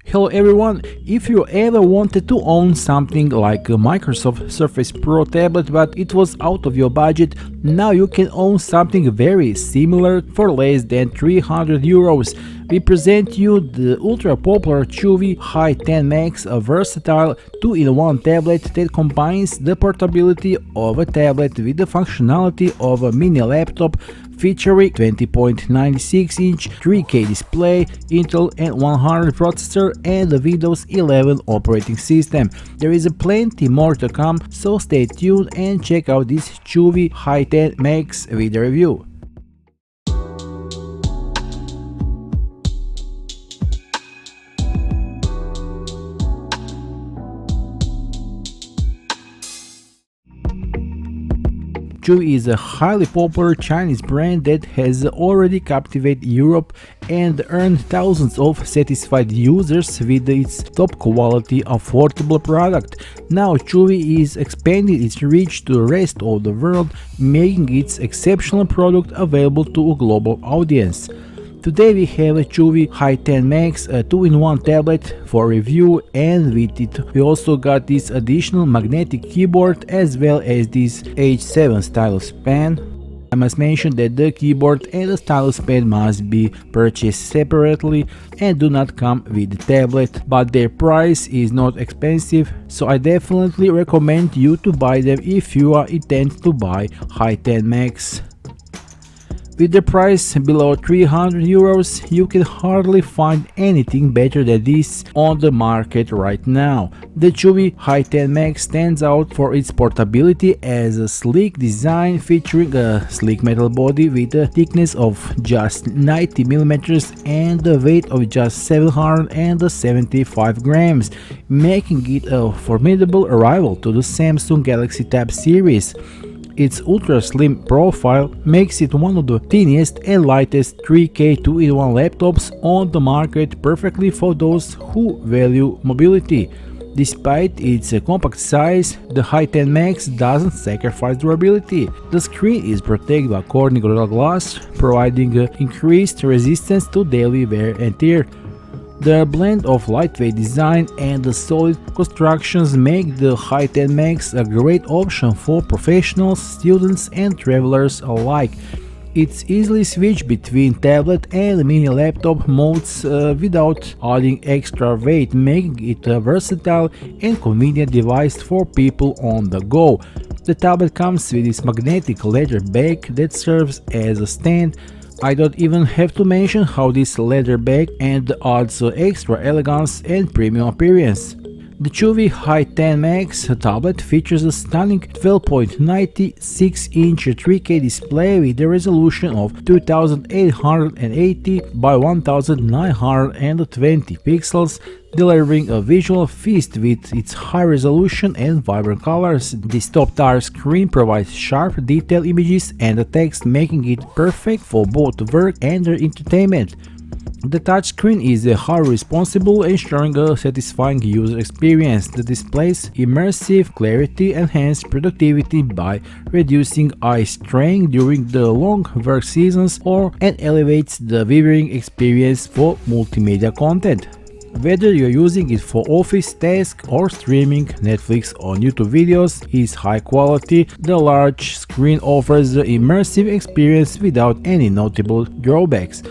Hello everyone, if you ever wanted to own something like a Microsoft Surface Pro tablet but it was out of your budget, now you can own something very similar for less than 300 euros. We present you the ultra popular Chuwi Hi10 Max, a versatile 2-in-1 tablet that combines the portability of a tablet with the functionality of a mini laptop, featuring 20.96-inch 3K display, Intel N100 processor and the Windows 11 operating system. There is plenty more to come, so stay tuned and check out this Chuwi Hi10 Max video review. Chuwi is a highly popular Chinese brand that has already captivated Europe and earned thousands of satisfied users with its top quality, affordable product. Now Chuwi is expanding its reach to the rest of the world, making its exceptional product available to a global audience. Today we have a Chuwi Hi10 Max, a 2-in-1 tablet for review, and with it we also got this additional magnetic keyboard as well as this H7 stylus pen. I must mention that the keyboard and the stylus pen must be purchased separately and do not come with the tablet, but their price is not expensive, so I definitely recommend you to buy them if you are intent to buy Hi10 Max. With the price below 300 euros, you can hardly find anything better than this on the market right now. The Chuwi Hi10 Max stands out for its portability as a sleek design featuring a sleek metal body with a thickness of just 90 mm and a weight of just 775 grams, making it a formidable rival to the Samsung Galaxy Tab series. Its ultra-slim profile makes it one of the tiniest and lightest 3K 2-in-1 laptops on the market, perfectly for those who value mobility. Despite its compact size, the Hi10 Max doesn't sacrifice durability. The screen is protected by corning Gorilla Glass, providing increased resistance to daily wear and tear. The blend of lightweight design and the solid constructions make the Hi10 Max a great option for professionals, students and travelers alike. It's easily switched between tablet and mini laptop modes without adding extra weight, making it a versatile and convenient device for people on the go. The tablet comes with this magnetic leather bag that serves as a stand. I don't even have to mention how this leather bag adds extra elegance and premium appearance. The Chuwi Hi10 Max tablet features a stunning 12.96-inch 3K display with a resolution of 2880 by 1920 pixels, delivering a visual feast with its high resolution and vibrant colors. This top-tier screen provides sharp, detailed images and a text, making it perfect for both work and entertainment. The touchscreen is highly responsive, ensuring a satisfying user experience. The display's immersive clarity enhances productivity by reducing eye strain during the long work seasons and elevates the viewing experience for multimedia content. Whether you're using it for office tasks or streaming Netflix or YouTube videos, is high quality. The large screen offers the immersive experience without any notable drawbacks.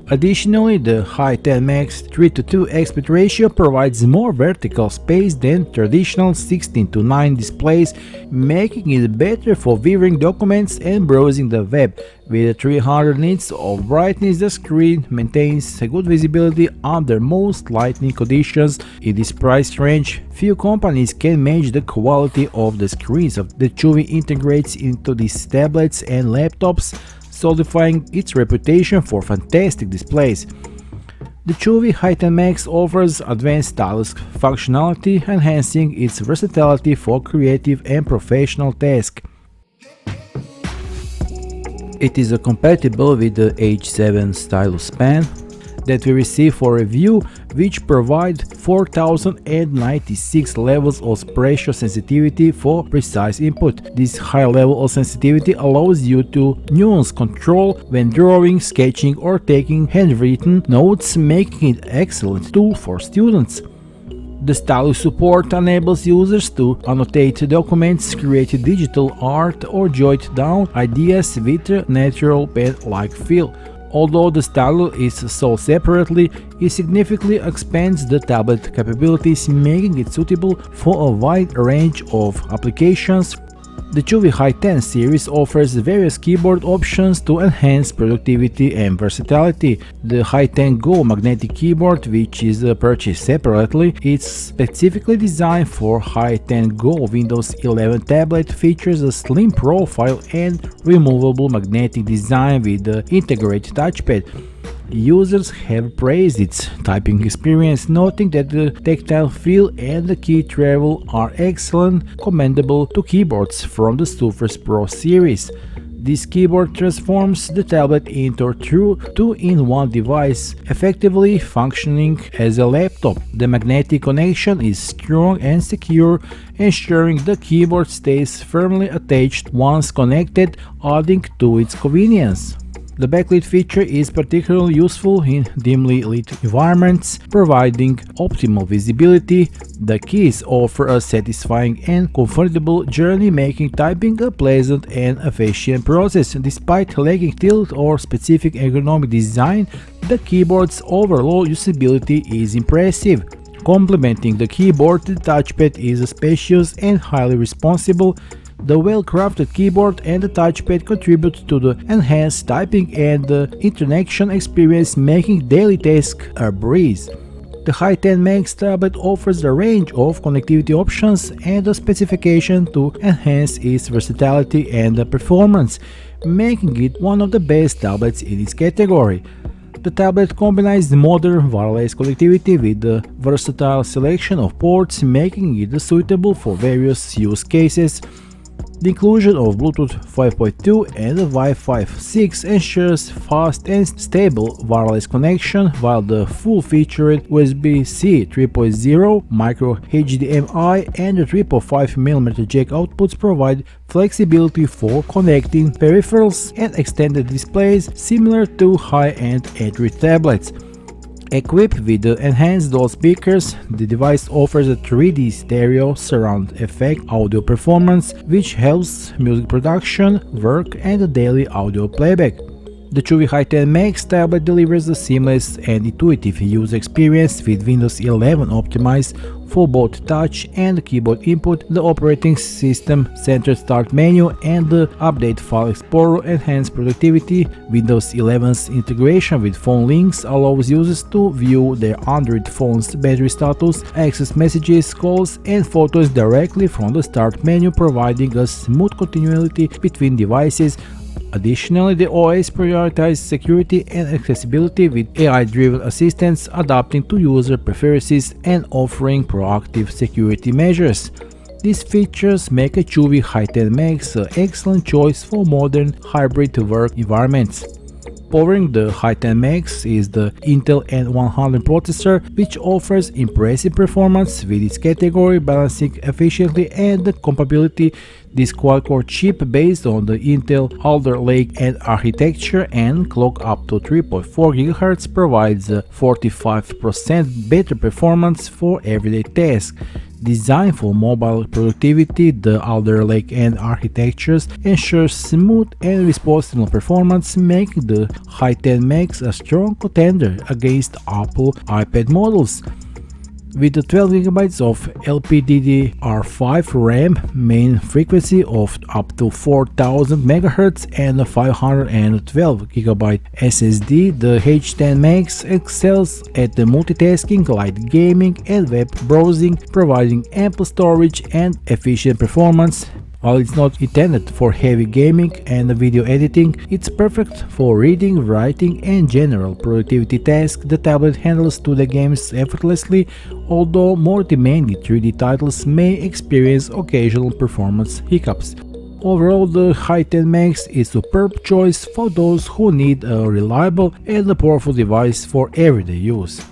Additionally, the Hi10 Max 3:2 aspect ratio provides more vertical space than traditional 16:9 displays, making it better for viewing documents and browsing the web. With 300 nits of brightness, the screen maintains good visibility under most lighting conditions. In this price range, few companies can match the quality of the screens the Chuwi integrates into these tablets and laptops, solidifying its reputation for fantastic displays. The Chuwi Hi10 Max offers advanced stylus functionality, enhancing its versatility for creative and professional tasks. It is compatible with the H7 stylus pen that we receive for review, which provide 4096 levels of pressure sensitivity for precise input. This high level of sensitivity allows you to nuance control when drawing, sketching, or taking handwritten notes, making it an excellent tool for students. The stylus support enables users to annotate documents, create digital art, or jot down ideas with a natural pen-like feel. Although the stylus is sold separately, it significantly expands the tablet capabilities, making it suitable for a wide range of applications. The Chuwi Hi10 series offers various keyboard options to enhance productivity and versatility. The Hi10 Go magnetic keyboard, which is purchased separately, is specifically designed for Hi10 Go Windows 11 tablet, features a slim profile and removable magnetic design with the integrated touchpad. Users have praised its typing experience, noting that the tactile feel and the key travel are excellent, commendable to keyboards from the Surface Pro series. This keyboard transforms the tablet into a true two-in-one device, effectively functioning as a laptop. The magnetic connection is strong and secure, ensuring the keyboard stays firmly attached once connected, adding to its convenience. The backlit feature is particularly useful in dimly lit environments, providing optimal visibility. The keys offer a satisfying and comfortable journey, making typing a pleasant and efficient process. Despite lacking tilt or specific ergonomic design, the keyboard's overall usability is impressive. Complementing the keyboard, the touchpad is spacious and highly responsive. The well-crafted keyboard and the touchpad contribute to the enhanced typing and the interaction experience, making daily tasks a breeze. The Hi10 Max tablet offers a range of connectivity options and a specification to enhance its versatility and performance, making it one of the best tablets in its category. The tablet combines modern wireless connectivity with a versatile selection of ports, making it suitable for various use cases. The inclusion of Bluetooth 5.2 and Wi-Fi 6 ensures fast and stable wireless connection, while the full-featured USB-C 3.0, micro HDMI, and 3.5mm jack outputs provide flexibility for connecting peripherals and extended displays similar to high-end Android tablets. Equipped with enhanced dual speakers, the device offers a 3D stereo surround effect audio performance, which helps music production, work, and daily audio playback. The Chuwi Hi10 Max tablet delivers a seamless and intuitive user experience with Windows 11 optimized for both touch and keyboard input. The operating system-centered start menu and the update file explorer enhance productivity. Windows 11's integration with phone links allows users to view their Android phone's battery status, access messages, calls, and photos directly from the start menu, providing a smooth continuity between devices. Additionally, the OS prioritizes security and accessibility with AI-driven assistants adapting to user preferences and offering proactive security measures. These features make a Chuwi Hi10 Max an excellent choice for modern hybrid work environments. Powering the Hi10 Max is the Intel N100 processor, which offers impressive performance with its category, balancing efficiently and compatibility. This quad-core chip based on the Intel Alder Lake and architecture and clock up to 3.4 GHz provides a 45% better performance for everyday tasks. Designed for mobile productivity, the Alder Lake and architectures ensure smooth and responsive performance, making the Hi10 Max a strong contender against Apple iPad models. With the 12GB of LPDDR5 RAM, main frequency of up to 4000 MHz and a 512GB SSD, the H10 Max excels at the multitasking, light gaming, and web browsing, providing ample storage and efficient performance. While it's not intended for heavy gaming and video editing, it's perfect for reading, writing, and general productivity tasks. The tablet handles 2D games effortlessly, although more demanding 3D titles may experience occasional performance hiccups. Overall, the Hi10 Max is a superb choice for those who need a reliable and powerful device for everyday use.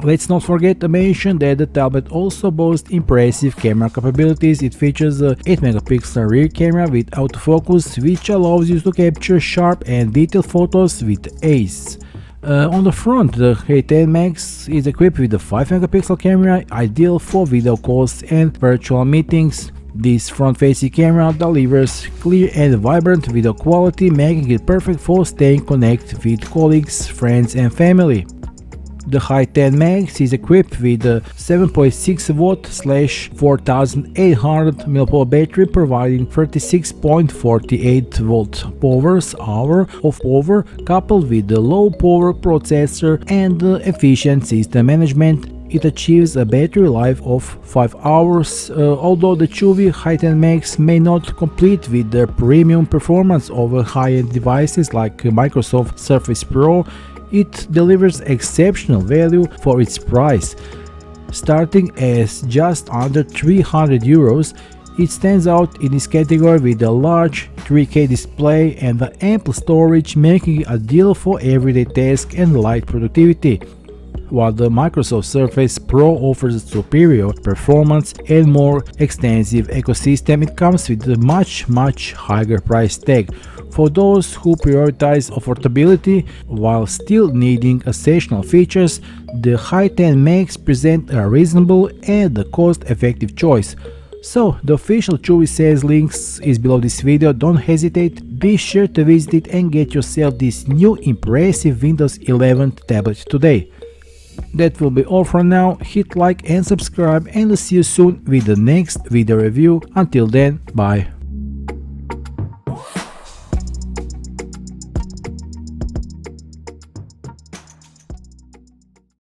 Let's not forget to mention that the tablet also boasts impressive camera capabilities. It features a 8 megapixel rear camera with autofocus, which allows you to capture sharp and detailed photos with ease. On the front, the Hi10 Max is equipped with a 5 megapixel camera, ideal for video calls and virtual meetings. This front-facing camera delivers clear and vibrant video quality, making it perfect for staying connected with colleagues, friends and family. The Hi10 Max is equipped with a 7.6 watt / 4800 mAh battery, providing 36.48 volt hour of power, coupled with a low power processor and efficient system management. It achieves a battery life of 5 hours, although the Chuwi Hi10 Max may not compete with the premium performance of high-end devices like Microsoft Surface Pro. It delivers exceptional value for its price. Starting as just under 300 euros, it stands out in this category with a large 3K display and ample storage, making it ideal for everyday tasks and light productivity. While the Microsoft Surface Pro offers superior performance and more extensive ecosystem, it comes with a much higher price tag. For those who prioritize affordability while still needing essential features, the Hi10 Max presents a reasonable and cost-effective choice. So, the official Chuwi sales links is below this video. Don't hesitate, be sure to visit it and get yourself this new impressive Windows 11 tablet today. That will be all for now. Hit like and subscribe, and I'll see you soon with the next video review. Until then, bye.